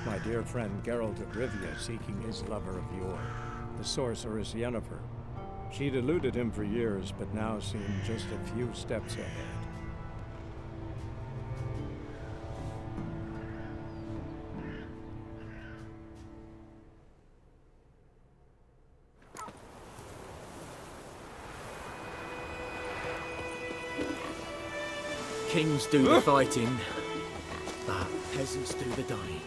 my dear friend Geralt of Rivia seeking his lover of yore, the sorceress Yennefer. She'd eluded him for years, but now seemed just a few steps ahead. Kings do the fighting, but peasants do the dying.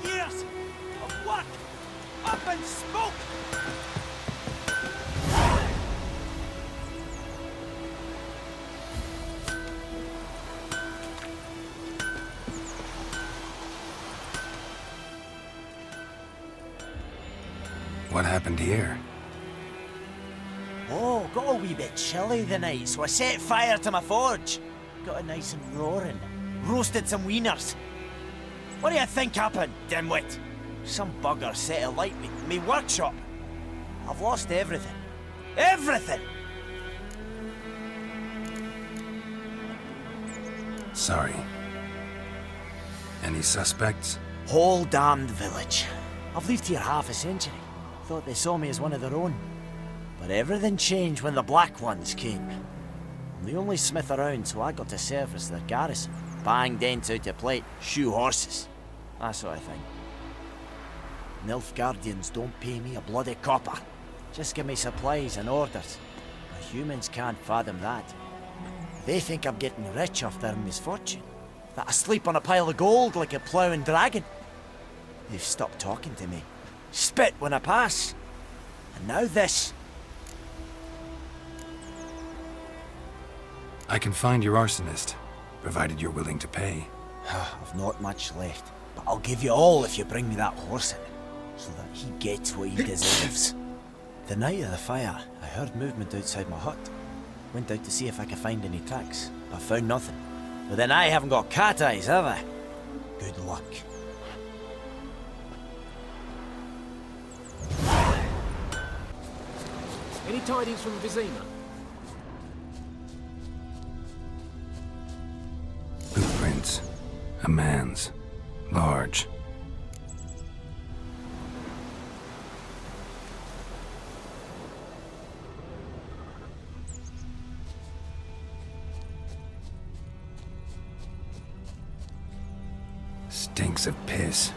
Years of work up in smoke! What happened here? Oh, got a wee bit chilly the night, so I set fire to my forge. Got it nice and roaring. Roasted some wieners. What do you think happened, dimwit? Some bugger set alight me workshop. I've lost everything. Everything! Sorry. Any suspects? Whole damned village. I've lived here half a century. Thought they saw me as one of their own. But everything changed when the Black Ones came. I'm the only smith around, so I got to service their garrison. Bang dents out of plate, shoe horses. That sort of thing. Nilfgaardians don't pay me a bloody copper. Just give me supplies and orders. But humans can't fathom that. They think I'm getting rich off their misfortune. That I sleep on a pile of gold like a ploughing dragon. They've stopped talking to me. Spit when I pass. And now this. I can find your arsonist, provided you're willing to pay. I've not much left, but I'll give you all if you bring me that horse in, so that he gets what he deserves. The night of the fire, I heard movement outside my hut. Went out to see if I could find any tracks, but found nothing. But then I haven't got cat eyes, have I? Good luck. Any tidings from Vizima? Footprints. A man's. Large. stinks of piss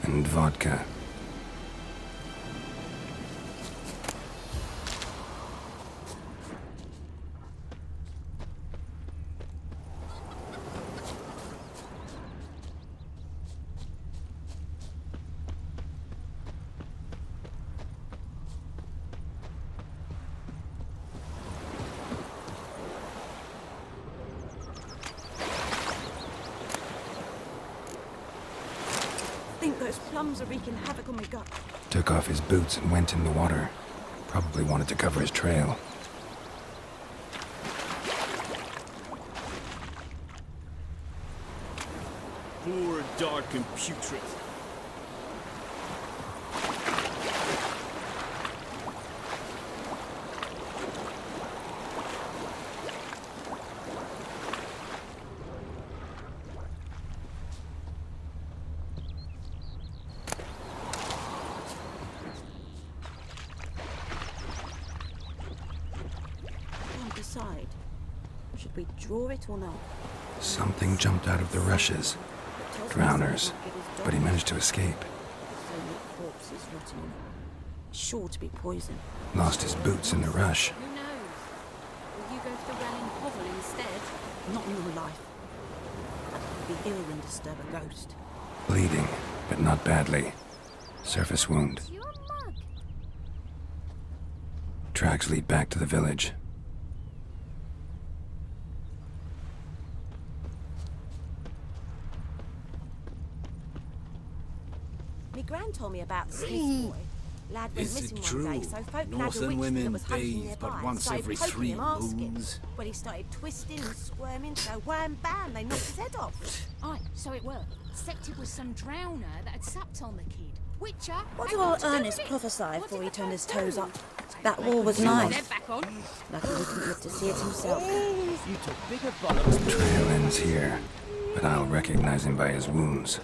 and vodka. I think those plums are wreaking havoc on my gut. Took off his boots and went in the water. Probably wanted to cover his trail. Poor, dark, and putrid. Can't decide. Should we draw it or not? Something jumped out of the rushes. Drowners. But he managed to escape. So many corpses rotting in it. Sure to be poison. Lost his boots in the rush. Who knows? Will you go for the Welling Hovel instead? Not in real life. I'd be ill and disturb a ghost. Bleeding, but not badly. Surface wound. It's your mug. Tracks lead back to the village. My gran told me about the Smith boy. Lad went Is it missing one day, true? so folk had a Northern witch that women was hunting bathe nearby. but once Started every poking 3 him, asking. moons. Well, he started twisting and squirming, so wham bam, they knocked his head off. Aye, so it were. Except it was some drowner that had supped on the kid. Witcher. What ain't did old got to do Ernest with it. prophesy What before did he the turned his folk toes do? up? That wall was They're nice. back on. Lucky he didn't live to see it himself. You took bigger bollocks. Trail ends here, but I'll recognize him by his wounds.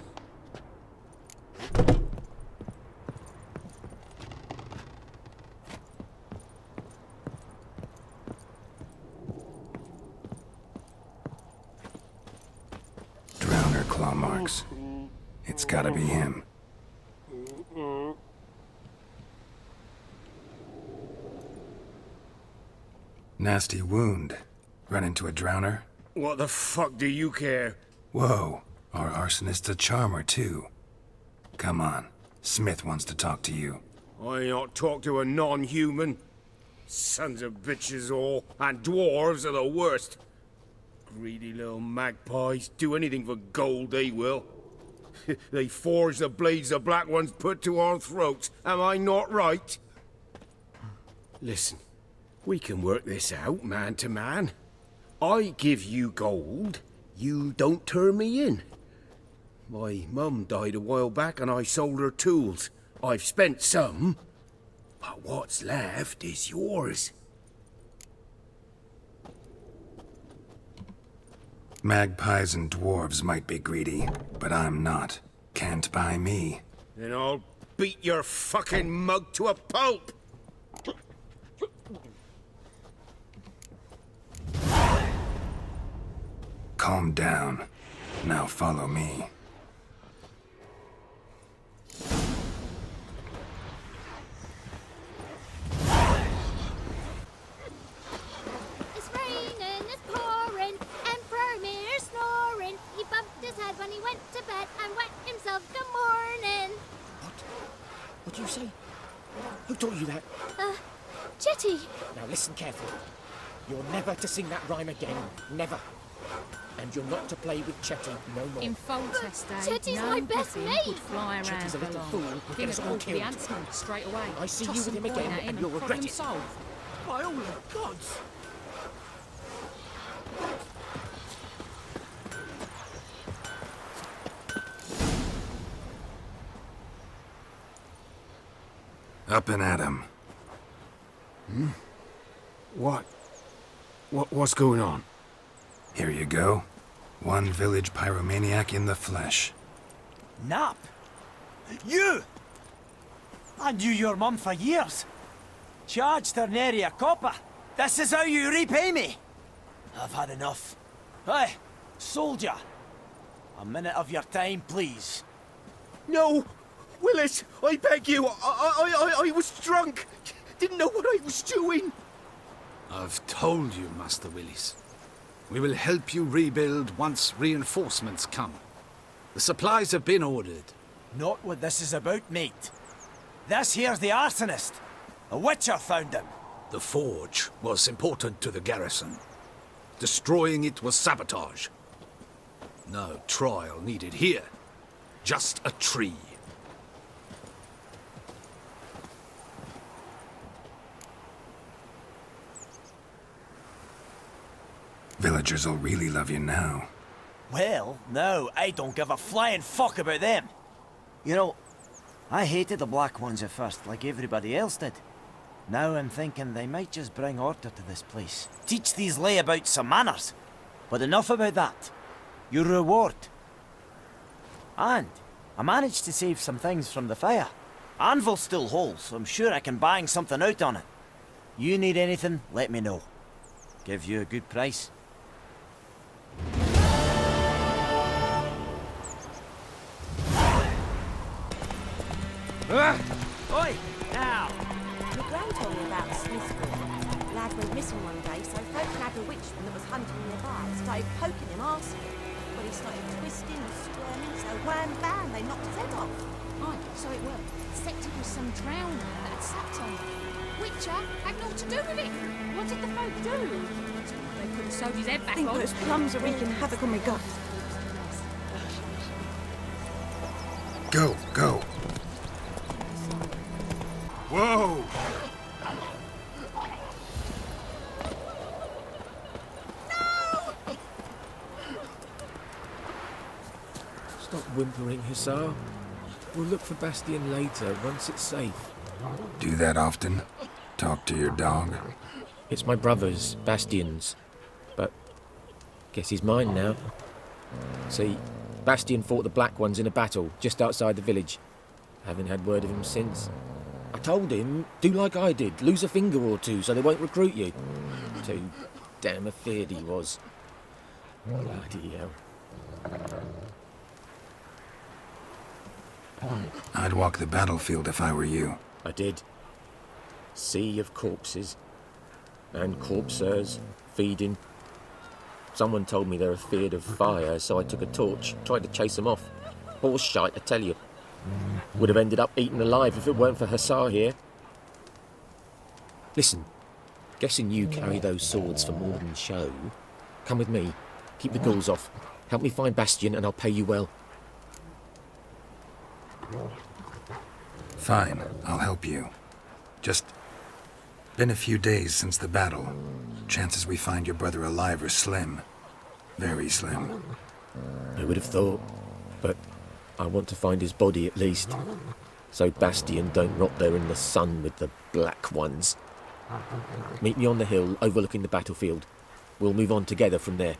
Drowner claw marks. It's gotta be him. Nasty wound. Run into a drowner? What the fuck do you care? Whoa, our arsonist's a charmer too. Come on, Smith wants to talk to you. I ain't not talk to a non-human. Sons of bitches all, and dwarves are the worst. Greedy little magpies, do anything for gold they will. They forge the blades the black ones put to our throats, am I not right? Listen, we can work this out man to man. I give you gold, you don't turn me in. My mum died a while back and I sold her tools. I've spent some, but what's left is yours. Magpies and dwarves might be greedy, but I'm not. Can't buy me. Then I'll beat your fucking mug to a pulp! Calm down. Now follow me. It's raining, it's pouring, Emperor Mirror snoring. He bumped his head when he went to bed and wet himself good morning. What do you say? Who taught you that? Jetty, Now listen carefully. You're never to sing that rhyme again. Never. And you're not to play with Chetty no more. In Foltest Day, Chetty's no my best griffin mate. would fly around Chetty's a for little long. fool who'll get Give us it all all to the killed. huntsman straight away. I see Toss you with some him coin again at him and you'll regret problem it. solved. By all the gods! Up and at him. What's going on? Here you go. One village pyromaniac in the flesh. Nap? You! I knew your mum for years. Charged her nary a copper. This is how you repay me. I've had enough. Hey, soldier. A minute of your time, please. No! Willis, I beg you, I was drunk. Didn't know what I was doing. I've told you, Master Willis. We will help you rebuild once reinforcements come. The supplies have been ordered. Not what this is about, mate. This here's the arsonist. A witcher found him. The forge was important to the garrison. Destroying it was sabotage. No trial needed here. Just a tree. Villagers will really love you now. Well, no, I don't give a flying fuck about them. You know, I hated the Black Ones at first, like everybody else did. Now I'm thinking they might just bring order to this place. Teach these layabouts some manners. But enough about that. Your reward. And I managed to save some things from the fire. Anvil's still whole, so I'm sure I can bang something out on it. You need anything, let me know. Give you a good price. Oi! Now! Your gran told me about Smithfield. Lad went missing one day, so folk nabbed a witchman that was hunting nearby. Started poking him, asking. But he started twisting and squirming, so wham bam, they knocked his head off. Aye, so it were. Suspected was some drowner that had sapped on him. Witcher had naught to do with it. What did the folk do? They could have sewed his head I back think on. those plums are wreaking havoc on my gut. Go, go. Whoa! Stop whimpering, Hussar. We'll look for Bastion later, once it's safe. Do that often? Talk to your dog? It's my brother's, Bastion's. But guess he's mine now. See, Bastion fought the Black Ones in a battle just outside the village. Haven't had word of him since. I told him, do like I did, lose a finger or two so they won't recruit you. Too damn afeard he was. Bloody hell. I'd walk the battlefield if I were you. I did. Sea of corpses. And corpsers, feeding. Someone told me they're afeard of fire, so I took a torch, tried to chase them off. Horse shite, I tell you. Would have ended up eaten alive if it weren't for Hussar here. Listen, guessing you carry those swords for more than show. Come with me, keep the ghouls off. Help me find Bastion and I'll pay you well. Fine, I'll help you. Just been a few days since the battle. Chances we find your brother alive are slim. Very slim. I would have thought, but I want to find his body at least. So Bastion don't rot there in the sun with the Black Ones. Meet me on the hill overlooking the battlefield. We'll move on together from there.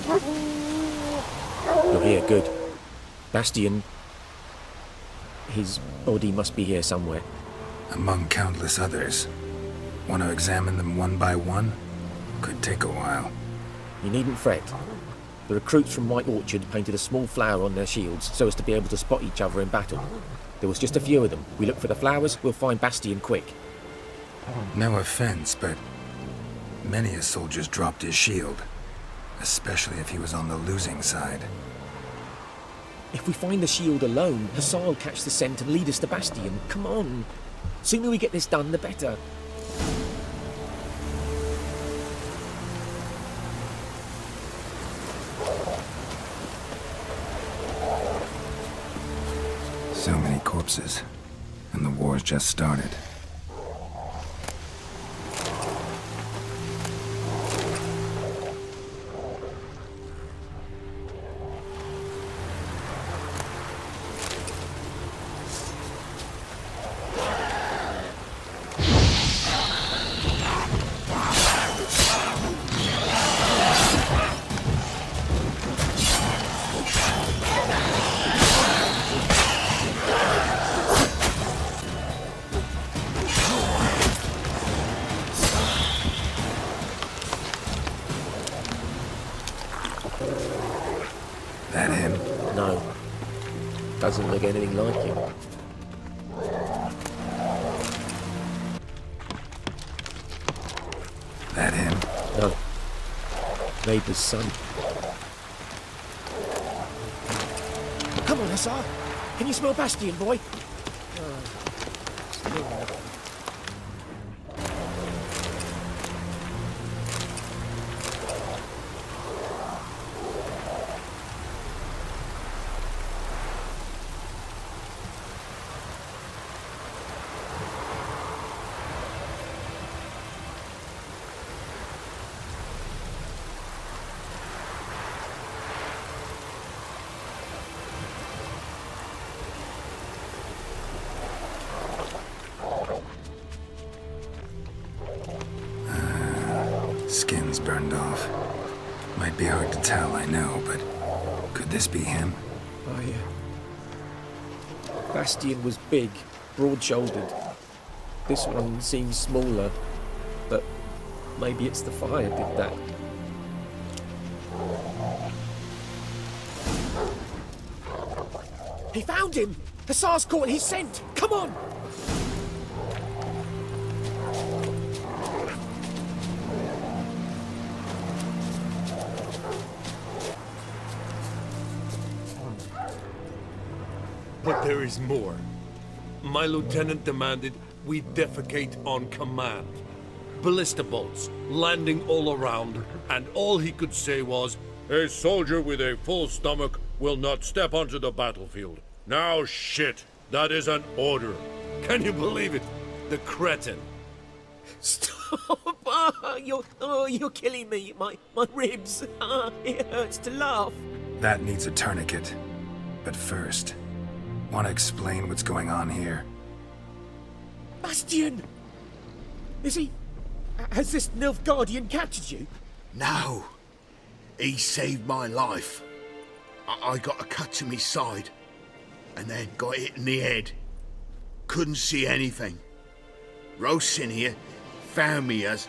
You're here, good. Bastian... His body must be here somewhere. Among countless others. Want to examine them one by one? Could take a while. You needn't fret. The recruits from White Orchard painted a small flower on their shields so as to be able to spot each other in battle. There was just a few of them. We look for the flowers, we'll find Bastian quick. No offense, but many a soldier's dropped his shield. Especially if he was on the losing side. If we find the shield alone, Hussar will catch the scent and lead us to Bastian. Come on. Sooner we get this done, the better. So many corpses. And the war's just started. That him? No. Doesn't look anything like him. That him? No. Neighbour's son. Come on, Hussar. Can you smell Bastian, boy? Skin's burned off. Might be hard to tell, I know, but could this be him? Oh, yeah. Bastian was big, broad-shouldered. This one seems smaller, but maybe it's the fire did that. He found him! Hussar's caught his scent! Come on! But there is more. My lieutenant demanded we defecate on command. Ballista bolts, landing all around, and all he could say was, "A soldier with a full stomach will not step onto the battlefield." Now shit, that is an order. Can you believe it? The cretin. Stop! You're killing me. My ribs. It hurts to laugh. That needs a tourniquet. But first, want to explain what's going on here? Bastian! Is he... Has this Nilfgaardian captured you? No. He saved my life. I got a cut to me side, and then got hit in the head. Couldn't see anything. Rosin here found me as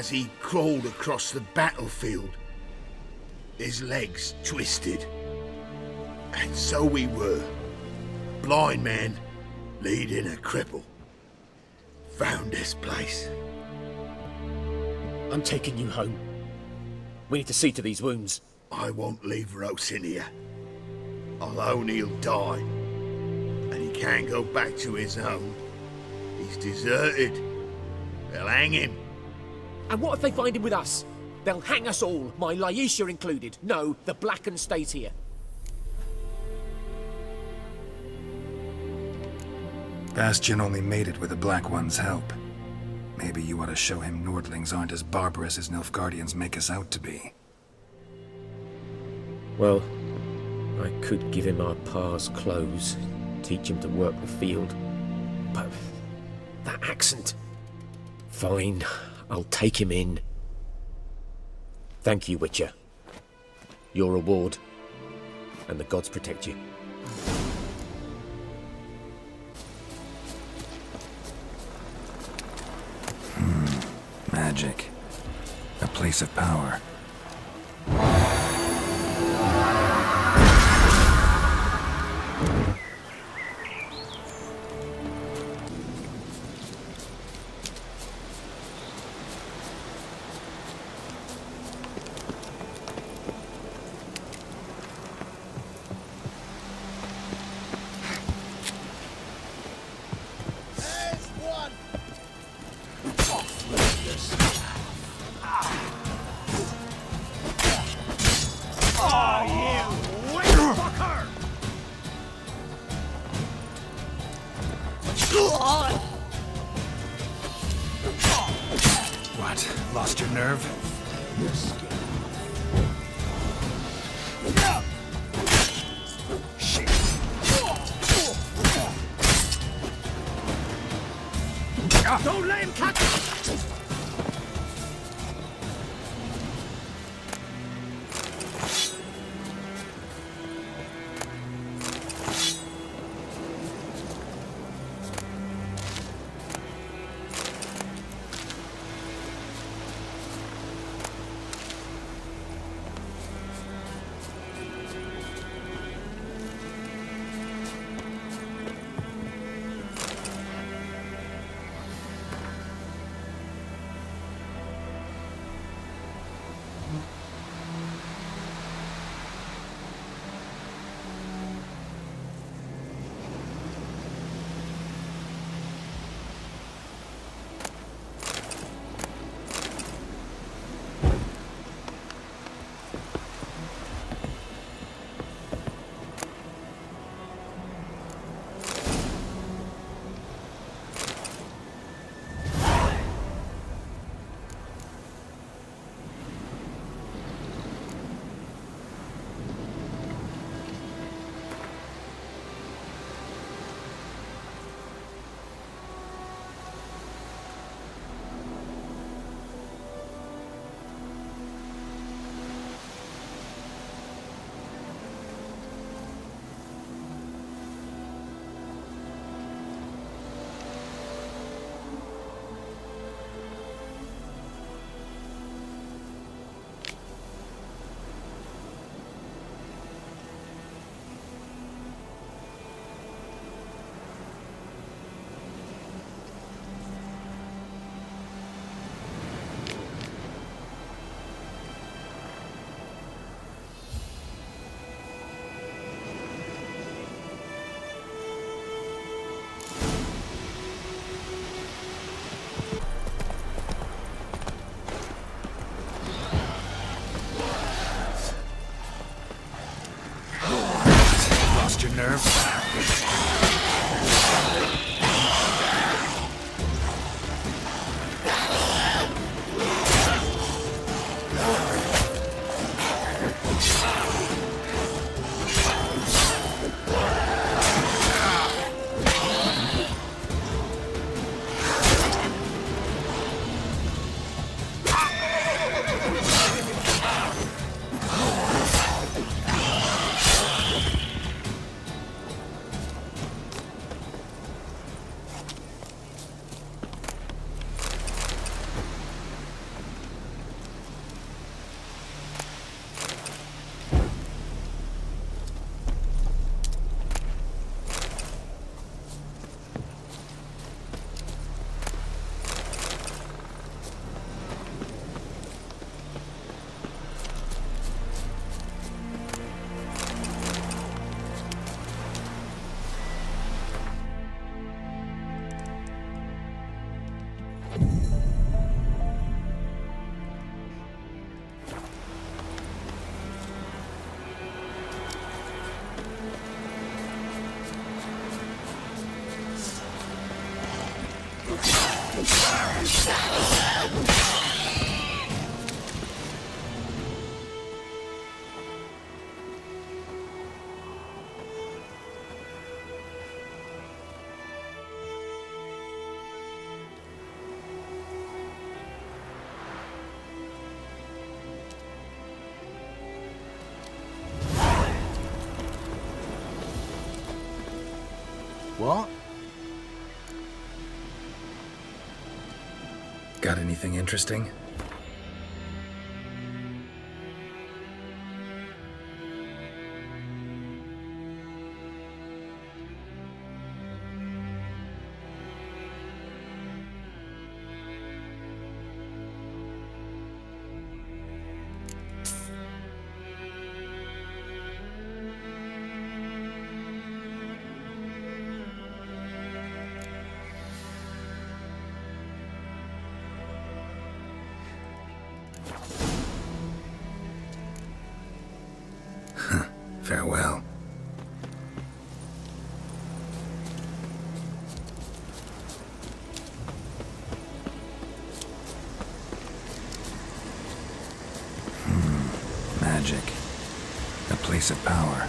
he crawled across the battlefield. His legs twisted. And so we were. Blind man leading a cripple. Found this place. I'm taking you home. We need to see to these wounds. I won't leave Rosin here. Alone he'll die. And he can't go back to his home. He's deserted. They'll hang him. And what if they find him with us? They'll hang us all, my Laisha included. No, the Blacken stays here. Bastian only made it with the Black One's help. Maybe you ought to show him Nordlings aren't as barbarous as Nilfgaardians make us out to be. Well, I could give him our pa's clothes, teach him to work the field. But that accent... Fine, I'll take him in. Thank you, Witcher. your reward, and the gods protect you. Magic. A place of power. What? Lost your nerve? Shit. Don't let him catch us! Lost your nerve? What? Got anything interesting? Farewell. Magic. A place of power.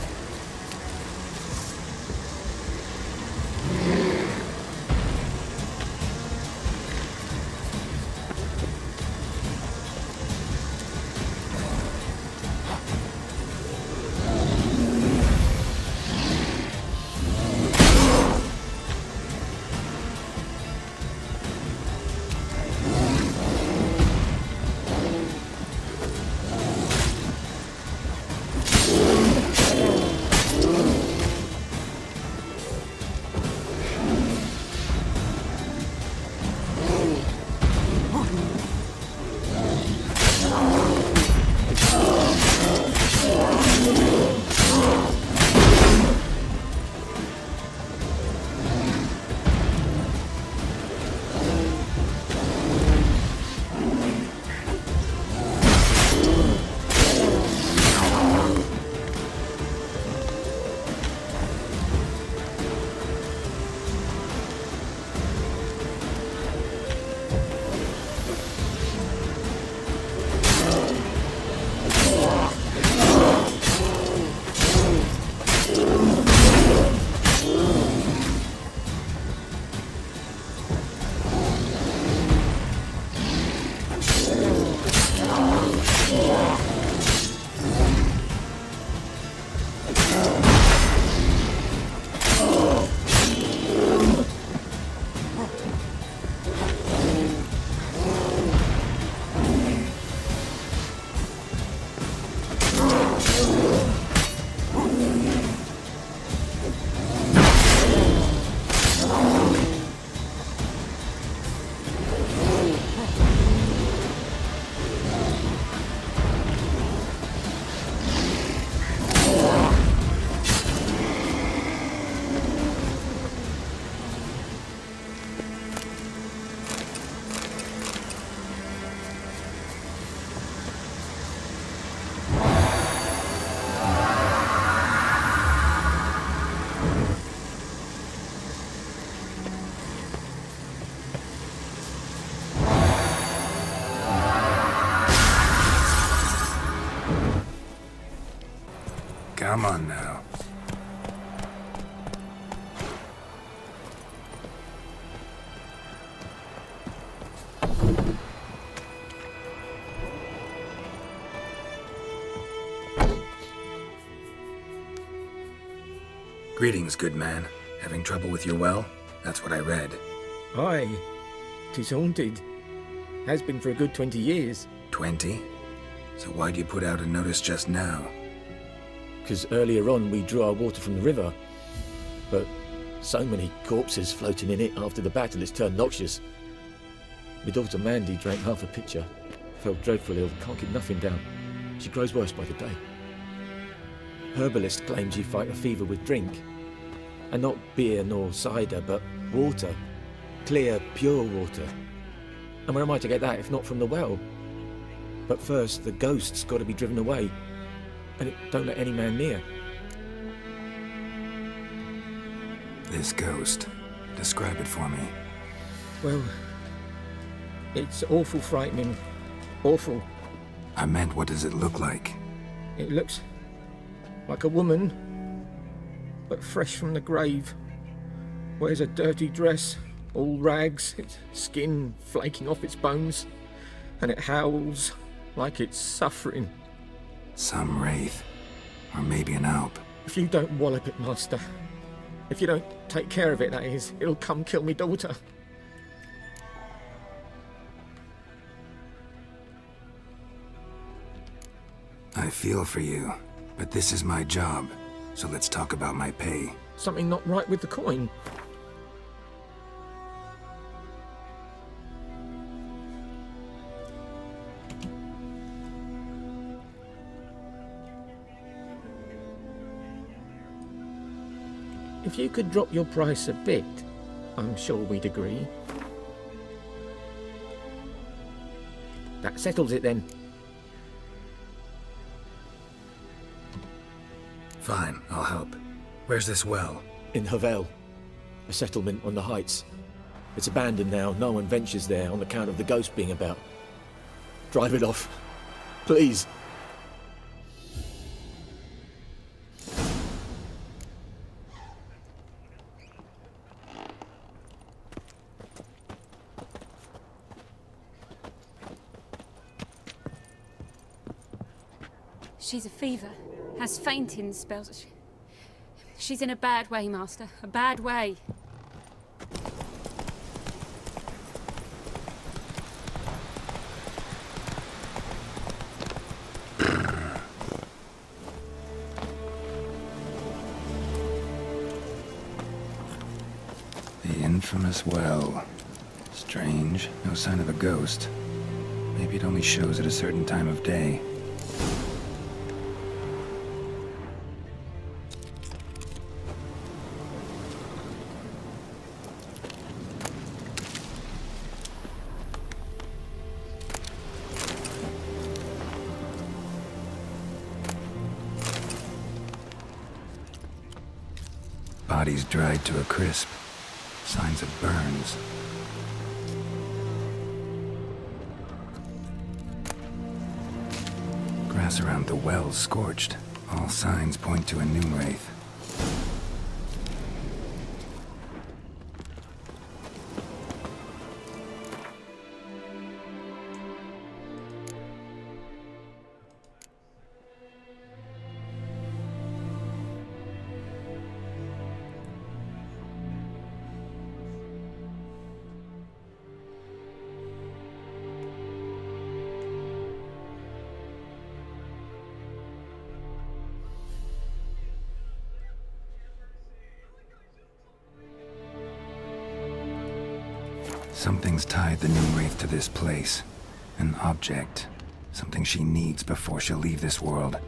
Come on now. Greetings, good man. Having trouble with your well? That's what I read. Aye. 'Tis haunted. Has been for a good 20 years. 20? So why'd you put out a notice just now? Because earlier on we drew our water from the river. But so many corpses floating in it after the battle it's turned noxious. My daughter Mandy drank half a pitcher. Fell dreadfully ill, can't keep nothing down. She grows worse by the day. Herbalist claims you fight a fever with drink. And not beer nor cider, but water. Clear, pure water. And where am I to get that if not from the well? But first, the ghost's got to be driven away. And it don't let any man near. This ghost. Describe it for me. Well, it's awful frightening. Awful. I meant, what does it look like? It looks like a woman, but fresh from the grave. Wears a dirty dress, all rags, its skin flaking off its bones, and it howls like it's suffering. Some wraith. Or maybe an alp. If you don't wallop it, Master, If you don't take care of it, that is, it'll come kill me daughter. I feel for you, but this is my job, so let's talk about my pay. Something not right with the coin. If you could drop your price a bit, I'm sure we'd agree. That settles it then. Fine, I'll help. Where's this well? In Havel, a settlement on the heights. It's abandoned now. No one ventures there on account of the ghost being about. Drive it off, please. She's a fever, has fainting spells. She's in a bad way, Master. A bad way. The infamous well. Strange, no sign of a ghost. Maybe it only shows at a certain time of day. Bodies dried to a crisp. Signs of burns. Grass around the well scorched. All signs point to a new wraith. Something's tied the new wraith to this place. An object. Something she needs before she'll leave this world.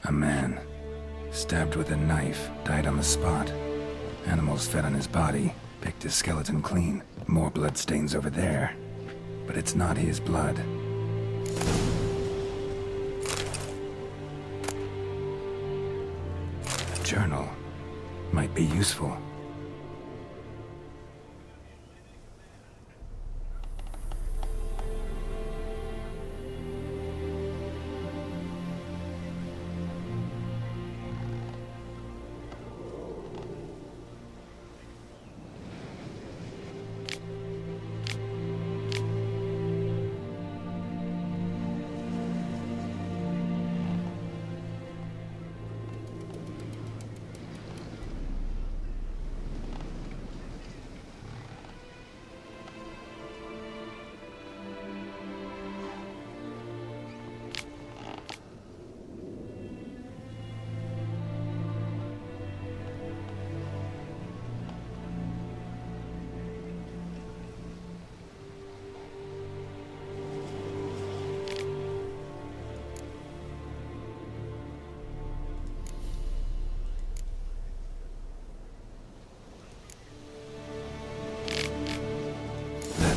A man, stabbed with a knife, died on the spot. Animals fed on his body, picked his skeleton clean. More bloodstains over there. But it's not his blood. A journal might be useful.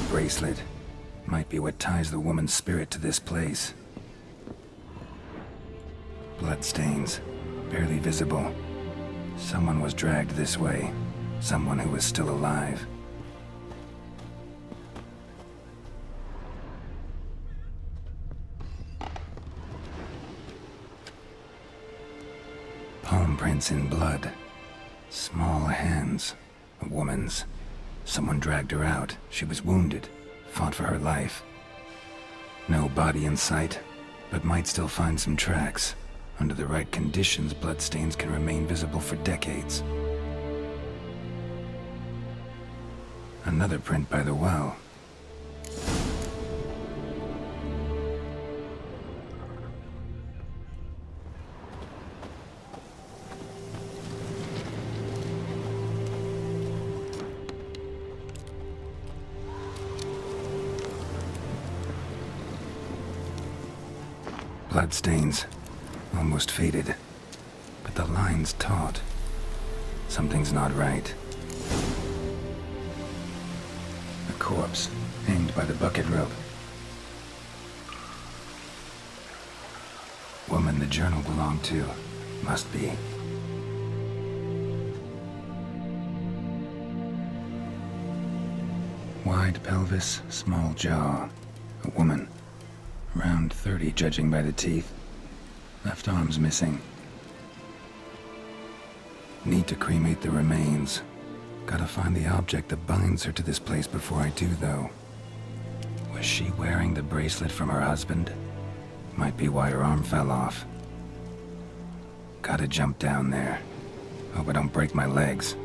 Bracelet. Might be what ties the woman's spirit to this place. Bloodstains, barely visible. Someone was dragged this way. Someone who was still alive. Palm prints in blood. Small hands. A woman's. Someone dragged her out. She was wounded. Fought for her life. No body in sight, but might still find some tracks. Under the right conditions, bloodstains can remain visible for decades. Another print by the well. Bloodstains. Almost faded. But the line's taut. Something's not right. A corpse, hanged by the bucket rope. Woman the journal belonged to. Must be. Wide pelvis, small jaw. A woman. Around 30, judging by the teeth. Left arm's missing. Need to cremate the remains. Gotta find the object that binds her to this place before I do, though. Was she wearing the bracelet from her husband? Might be why her arm fell off. Gotta jump down there. Hope I don't break my legs.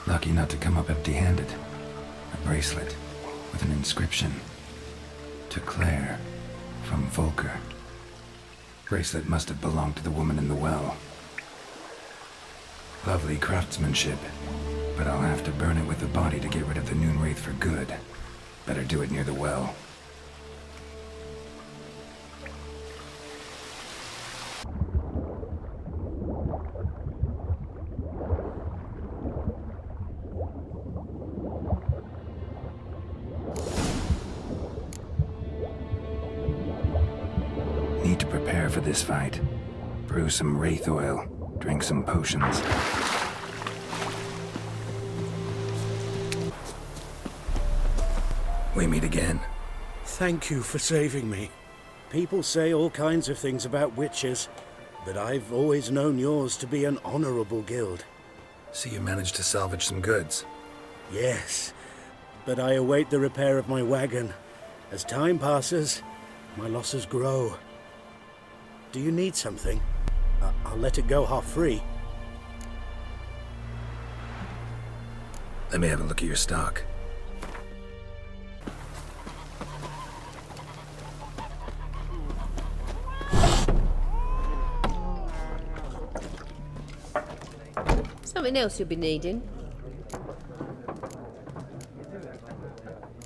Lucky not to come up empty-handed. A bracelet with an inscription. To Claire, from Volker. Bracelet must have belonged to the woman in the well. Lovely craftsmanship, but I'll have to burn it with the body to get rid of the Noon Wraith for good. Better do it near the well. Need to prepare for this fight. Brew some wraith oil, drink some potions. We meet again. Thank you for saving me. People say all kinds of things about witches, but I've always known yours to be an honorable guild. See, you managed to salvage some goods. Yes, but I await the repair of my wagon. As time passes, my losses grow. Do you need something? I'll let it go half-free. Let me have a look at your stock. Something else you'll be needing?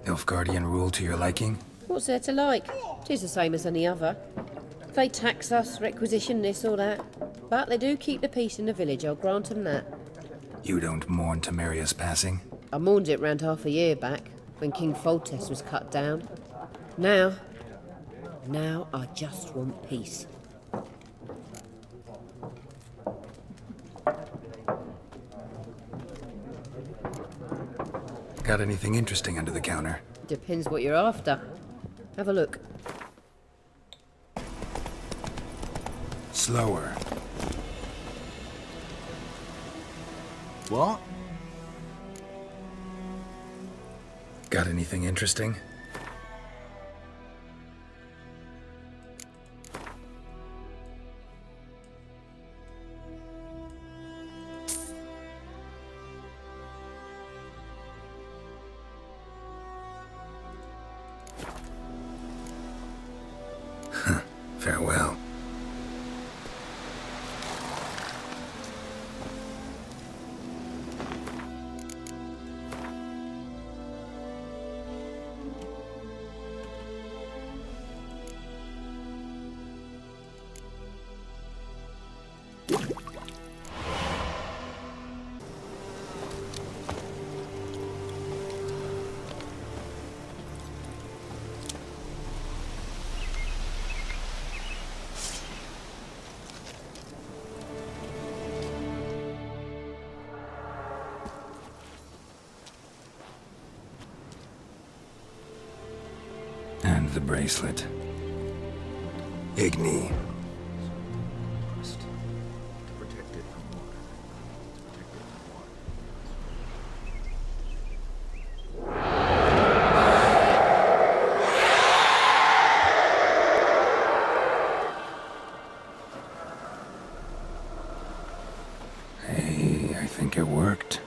Nilfgaardian rule to your liking? What's there to like? 'Tis the same as any other. They tax us, requisition this or that. But they do keep the peace in the village, I'll grant 'em that. You don't mourn Temeria's passing? I mourned it round half a year back, when King Foltest was cut down. Now I just want peace. Got anything interesting under the counter? Depends what you're after. Have a look. Slower. What? Got anything interesting? the bracelet. Igni. Hey, I think it worked.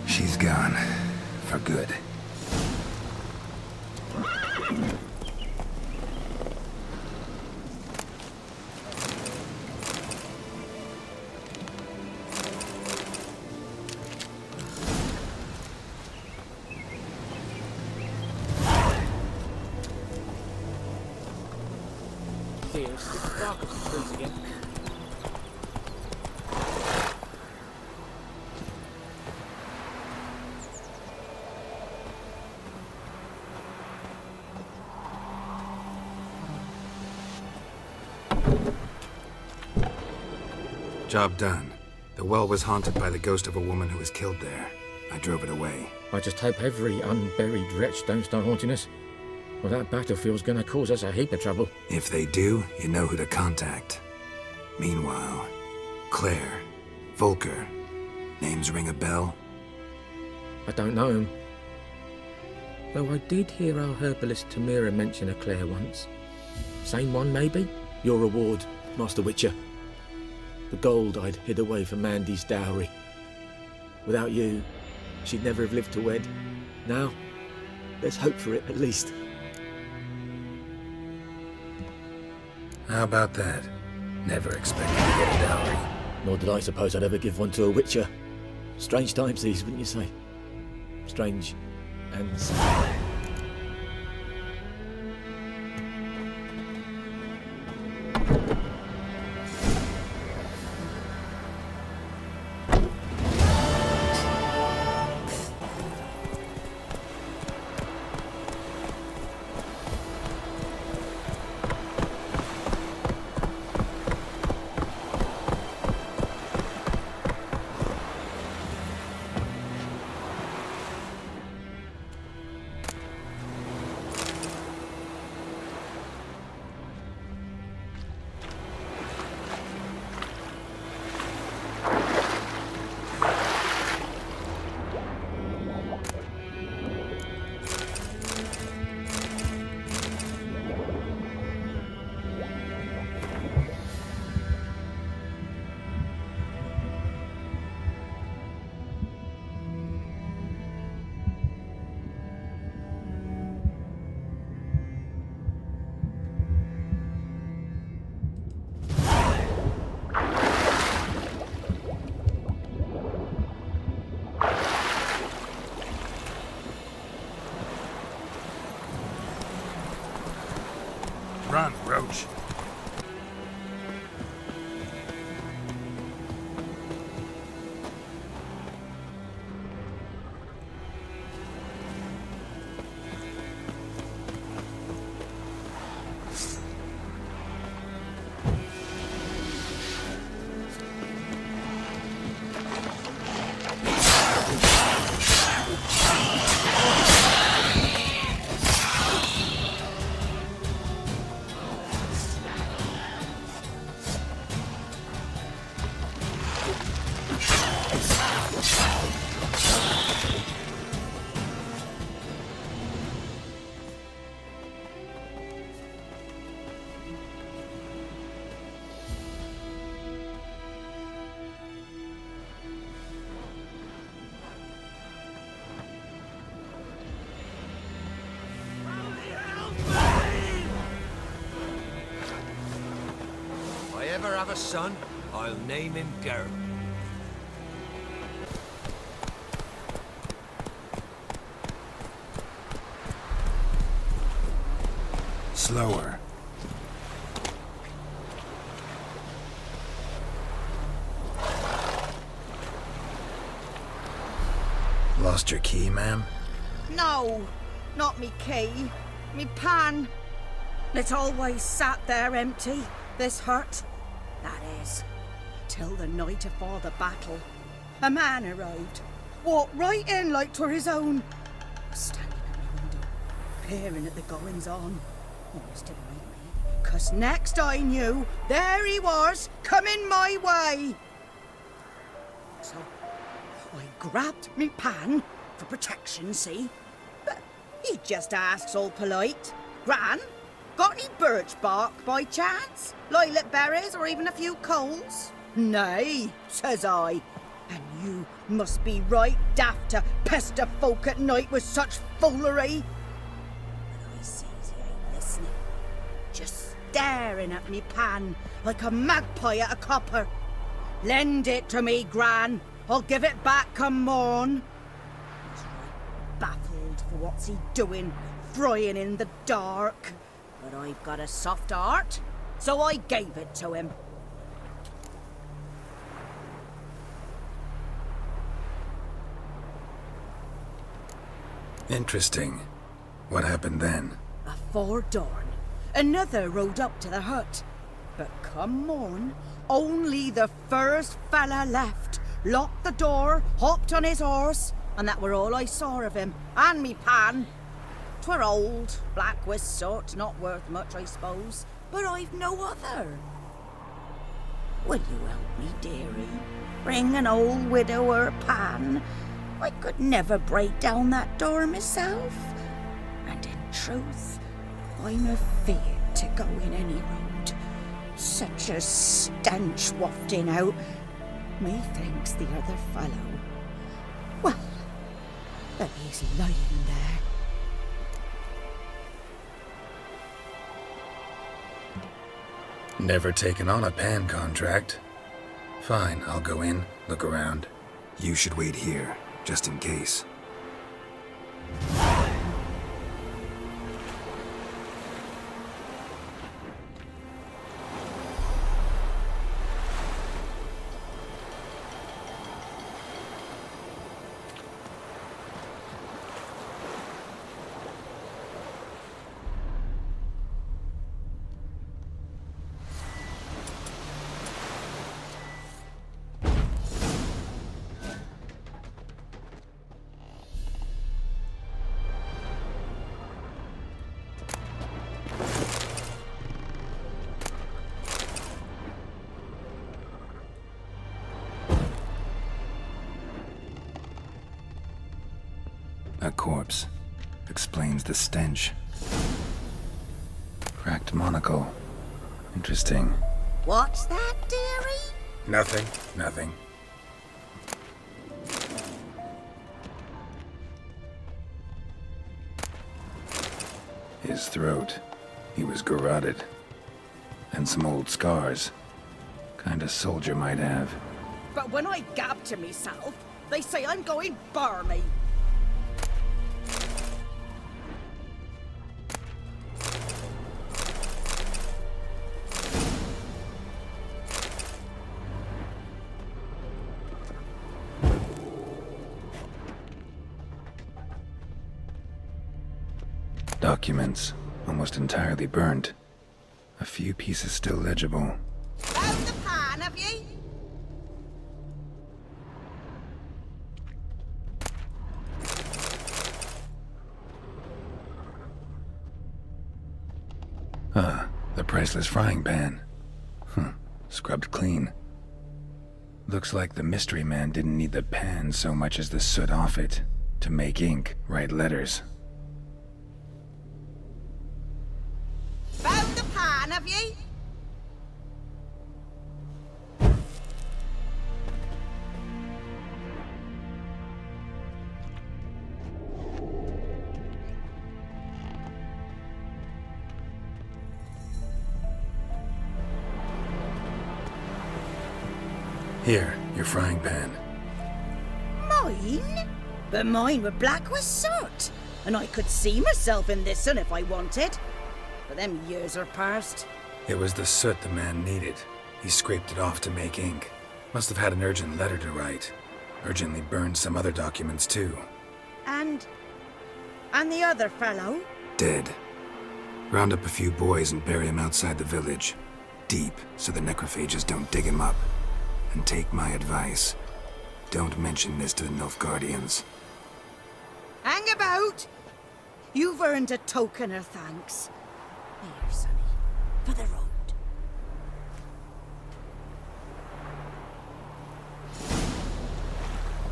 She's gone. For good. Here, stick the bark off the trees again. Job done. The well was haunted by the ghost of a woman who was killed there. I drove it away. I just hope every unburied wretch don't start haunting us. Well, that battlefield's gonna cause us a heap of trouble. If they do, you know who to contact. Meanwhile, Claire, Volker, names ring a bell? I don't know him. Though I did hear our herbalist Tamira mention a Claire once. Same one, maybe? Your reward, Master Witcher. The gold I'd hid away for Mandy's dowry. Without you, she'd never have lived to wed. Now, there's hope for it, at least. How about that? Never expected to get a dowry. Nor did I suppose I'd ever give one to a Witcher. Strange times these, wouldn't you say? Strange and sad. Run, Roach. ever have a son, I'll name him Garrett. Slower. Lost your key, ma'am? No, not me key. Me pan. It always sat there empty, this hut. That is, till the night afore the battle. A man arrived, walked right in like 'twere his own. Was standing at my window, peering at the goings-on. Almost didn't wake me, 'cause next I knew, there he was, coming my way. So I grabbed me pan for protection, see? But he just asks all polite, Gran, got any birch bark by chance? Lilac berries or even a few coals? Nay, says I. And you must be right daft to pester folk at night with such foolery. But I sees he ain't listening. Just staring at me pan like a magpie at a copper. Lend it to me, Gran. I'll give it back come morn. He's right baffled for what's he doing, frying in the dark. But I've got a soft heart, so I gave it to him. Interesting. What happened then? Afore dawn, another rode up to the hut. But come morn, only the first fella left. Locked the door, hopped on his horse, and that were all I saw of him, and me pan. 'Twere old, black with soot, not worth much, I suppose, but I've no other. Will you help me, dearie? Bring an old widower pan. I could never break down that door myself, and in truth, I'm afeard to go in any road. Such a stench wafting out. Methinks the other fellow, well, that he's lying there. Never taken on a pan contract. Fine, I'll go in, look around. You should wait here, just in case. A corpse. Explains the stench. Cracked monocle. Interesting. What's that, dearie? Nothing. Nothing. His throat. He was garroted. And some old scars. Kinda soldier might have. But when I gab to myself, they say I'm going barmy. Documents, almost entirely burnt. A few pieces still legible. Found the pan, have ye? Ah, the priceless frying pan. Scrubbed clean. Looks like the mystery man didn't need the pan so much as the soot off it to make ink, write letters. Found the pan, have ye? Here, your frying pan. Mine? But mine were black with soot, and I could see myself in this one if I wanted. But them years are past. It was the soot the man needed. He scraped it off to make ink. Must have had an urgent letter to write. Urgently burned some other documents too. And the other fellow? Dead. Round up a few boys and bury him outside the village. Deep, so the necrophages don't dig him up. And take my advice. Don't mention this to the Nilfgaardians. Hang about! You've earned a token of thanks. Here, sonny, for the road.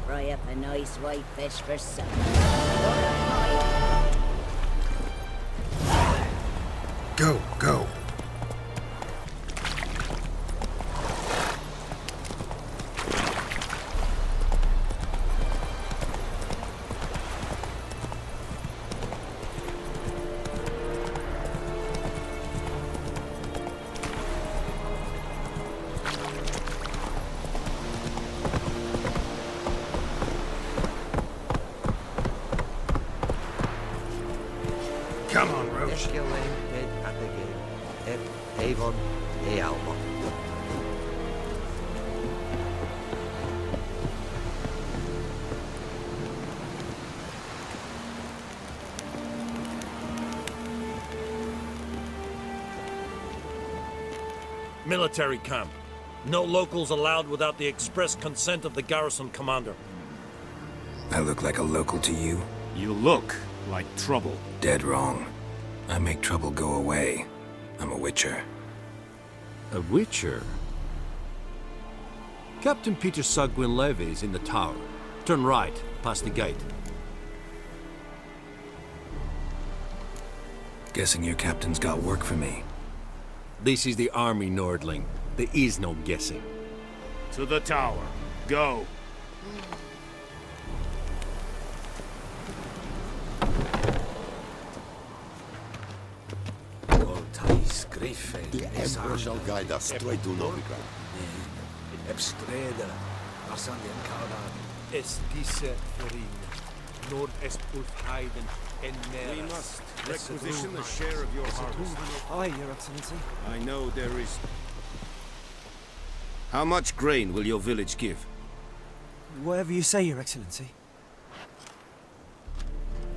Fry up a nice white fish for supper. Go, go! Come on, Roche. Avon, e Alba. Military camp. No locals allowed without the express consent of the garrison commander. I look like a local to you? You look like trouble. Dead wrong. I make trouble go away. I'm a witcher. A witcher? Captain Peter Sagwin Levy is in the tower. Turn right, past the gate. Guessing your captain's got work for me. This is the army, Nordling. There is no guessing. To the tower. Go. The Emperor shall guide us straight to Novigrad. Ebstreda, Asandi and Kaudan. Es diese Ferin. Nord est Ulfheiden en Neras. We must requisition a share of your harvest. Aye, Your Excellency. I know there is... How much grain will your village give? Whatever you say, Your Excellency.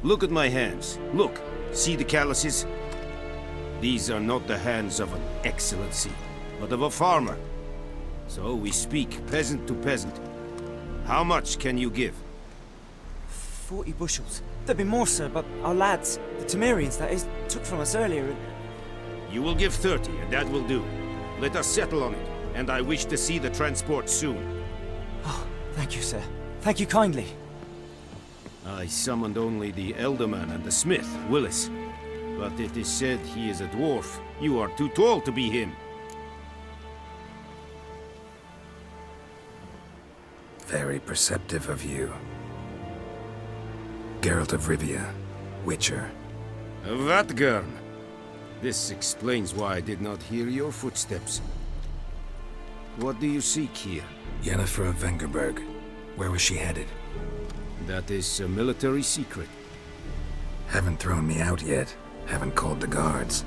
Look at my hands. Look. See the calluses? These are not the hands of an excellency, but of a farmer. So we speak peasant to peasant. How much can you give? 40 bushels. There'd be more, sir, but our lads, the Temerians, that is, took from us earlier and... You will give 30, and that will do. Let us settle on it, and I wish to see the transport soon. Oh, thank you, sir. Thank you kindly. I summoned only the Elderman and the smith, Willis. But it is said he is a dwarf. You are too tall to be him. Very perceptive of you. Geralt of Rivia, Witcher. Vatgern. This explains why I did not hear your footsteps. What do you seek here? Yennefer of Vengerberg. Where was she headed? That is a military secret. Haven't thrown me out yet. Haven't called the guards.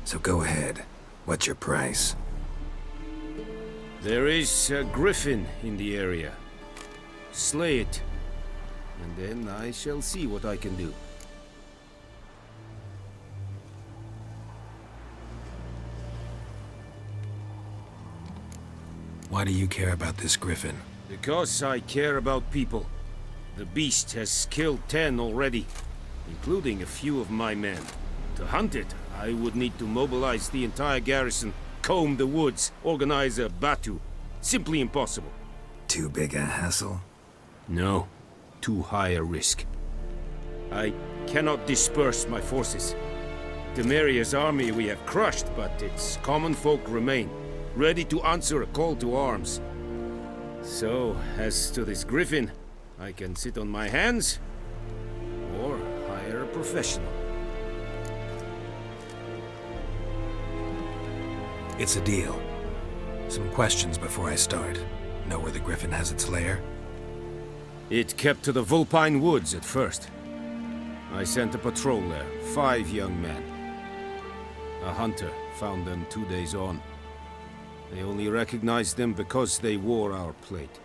So go ahead. What's your price? There is a griffin in the area. Slay it. And then I shall see what I can do. Why do you care about this griffin? Because I care about people. The beast has killed 10 already, including a few of my men. To hunt it, I would need to mobilize the entire garrison, comb the woods, organize a batu. Simply impossible. Too big a hassle? No. Too high a risk. I cannot disperse my forces. Temeria's army we have crushed, but its common folk remain, ready to answer a call to arms. So, as to this griffin, I can sit on my hands, or hire a professional. It's a deal. Some questions before I start. Know where the Griffin has its lair? It kept to the Vulpine Woods at first. I sent a patrol there, 5 young men. A hunter found them 2 days on. They only recognized them because they wore our plate.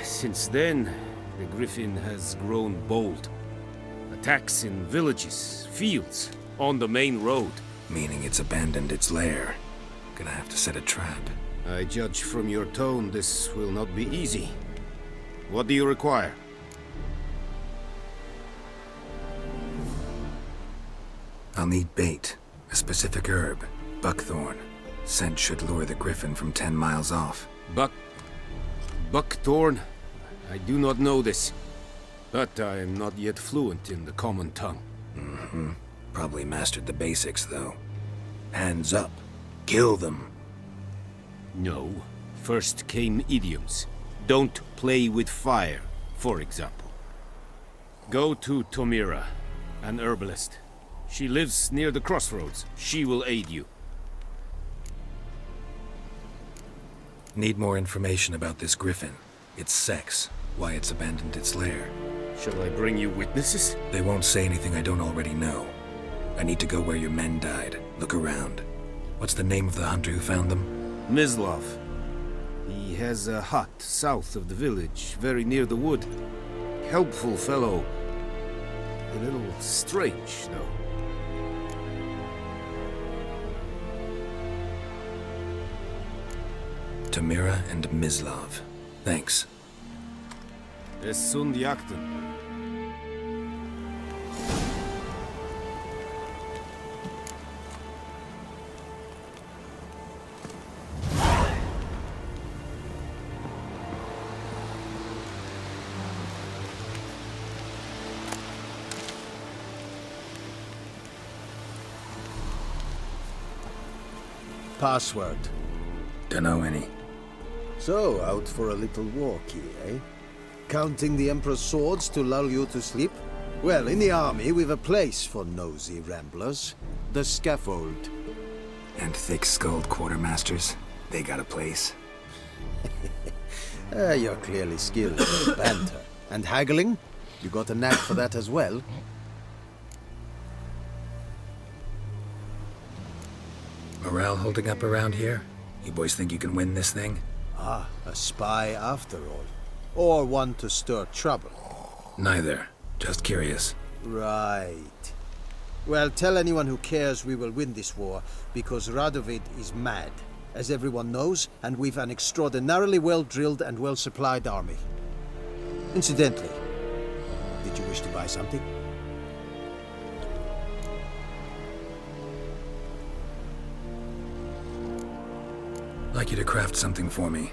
Since then, the Griffin has grown bold. Attacks in villages, fields, on the main road. Meaning it's abandoned its lair. Gonna have to set a trap. I judge from your tone this will not be easy. What do you require? I'll need bait. A specific herb. Buckthorn. Scent should lure the Griffin from 10 miles off. Buckthorn? I do not know this. But I am not yet fluent in the common tongue. Mm-hmm. Probably mastered the basics, though. Hands up. Kill them. No. First came idioms. Don't play with fire, for example. Go to Tomira, an herbalist. She lives near the crossroads. She will aid you. Need more information about this Griffin. Its sex. Why it's abandoned its lair. Shall I bring you witnesses? They won't say anything I don't already know. I need to go where your men died. Look around. What's the name of the hunter who found them? Mislav. He has a hut south of the village, very near the wood. Helpful fellow. A little strange, though. Tomira and Mislav. Thanks. Es sunt jakten. Password? Dunno any. So, out for a little walkie, eh? Counting the Emperor's swords to lull you to sleep? Well, in the army, we've a place for nosy ramblers. The scaffold. And thick-skulled quartermasters. They got a place. You're clearly skilled in banter. And haggling? You got a knack for that as well? Morale holding up around here? You boys think you can win this thing? Ah, a spy after all. Or one to stir trouble. Neither. Just curious. Right. Well, tell anyone who cares we will win this war, because Radovid is mad, as everyone knows, and we've an extraordinarily well-drilled and well-supplied army. Incidentally, did you wish to buy something? Like you to craft something for me.